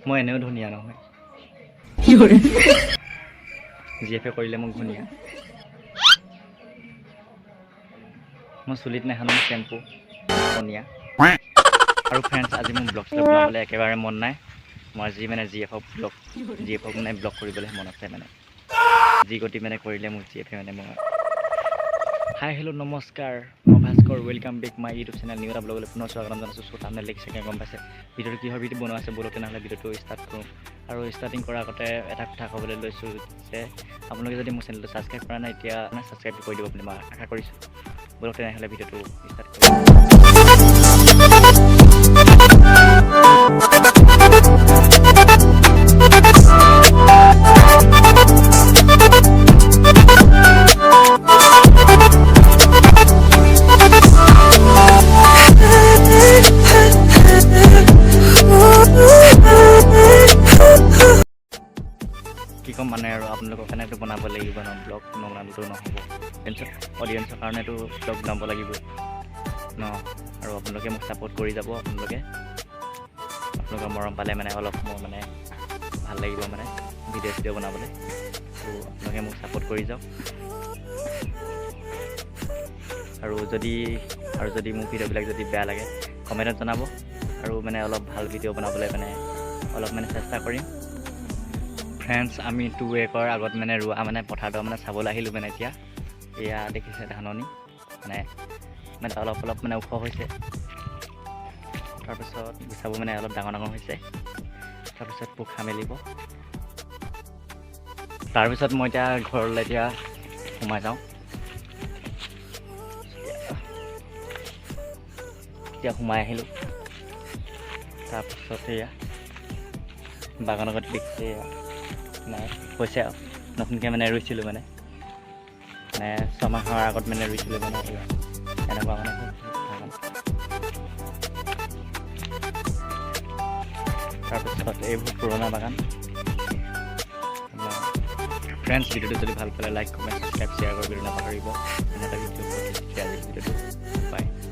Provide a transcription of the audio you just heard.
মই এনেও ধুনীয়া নহয় জিএফে কৰিলে মোক ধুনীয়া মই চুলিত নেহানো চেম্পু ধুনীয়া আৰু ফ্ৰেণ্ডছ আজি মোৰ ব্লগ চলগ বনাবলৈ একেবাৰে মন নাই মই আজি মানে জিএফক মানে ব্লগ কৰিবলৈ মন আছে মানে যি গতি মানে কৰিলে মোক জিএফে মানে মই হাই হেল্ল' নমস্কাৰ মই Bhaskar welcome back my YouTube channel new এটা ব্লগলৈ পুনৰ স্বাগতম জনাইছোঁ চ' তাৰমানে লিখিছে গম পাইছে ভিডিঅ'টো কিহৰ ভিডিঅ' বনোৱা আছে ব'লক তেনেহ'লে ভিডিঅ'টো ষ্টাৰ্ট কৰোঁ আৰু ষ্টাৰ্টিং কৰাৰ আগতে এটা কথা ক'বলৈ লৈছোঁ যে আপোনালোকে যদি মোৰ চেনেলটো ছাবস্ক্ৰাইব কৰা নাই এতিয়া ছাবস্ক্ৰাইব কৰি দিব বুলি মই আশা কৰিছোঁ ব'লক তেনেহ'লে ভিডিঅ'টো ষ্টাৰ্ট কৰোঁ কি ক'ম মানে আৰু আপোনালোকৰ কাৰণে এইটো বনাব লাগিব ন ব্লগ নবনালেতো নহ'ব অডিয়েঞ্চৰ কাৰণে এইটো ব্লগ বনাব লাগিব ন আৰু আপোনালোকে মোক ছাপোৰ্ট কৰি যাব আপোনালোকৰ মৰম পালে মানে অলপ মোৰ মানে ভাল লাগিব মানে ভিডিঅ' বনাবলৈ ত' আপোনালোকে মোক ছাপোৰ্ট কৰি যাওক আৰু যদি মোৰ ভিডিঅ'বিলাক যদি বেয়া লাগে কমেণ্টত জনাব আৰু মানে অলপ ভাল ভিডিঅ' বনাবলৈ মানে অলপ মানে চেষ্টা কৰিম ফ্ৰেণ্ডছ আমি 2 একৰ আগত মানে ৰোৱা মানে পথাৰটো মানে চাবলৈ আহিলোঁ মানে এতিয়া এয়া দেখিছে ধাননি মানে অলপ মানে ওখ হৈছে তাৰপিছত গুচাবোৰ মানে অলপ ডাঙৰ হৈছে তাৰপিছত পোখা মেলিব তাৰপিছত মই এতিয়া ঘৰলৈ এতিয়া সোমাই যাওঁ এতিয়া সোমাই আহিলোঁ তাৰপিছত এয়া বাগানৰ আগত দেখিছে নাই হৈছে আৰু নতুনকৈ মানে ৰুইছিলোঁ মানে 6 মাহৰ আগত মানে ৰুইছিলোঁ মানে এনেকুৱা মানে তাৰপিছত এইবোৰ পুৰণা বাগান ফ্ৰেণ্ডছ ভিডিঅ'টো যদি ভাল পালে লাইক কমেণ্ট ছাবস্ক্ৰাইব শ্বেয়াৰ কৰি নাপাহৰিব এনেকুৱা ভিডিঅ'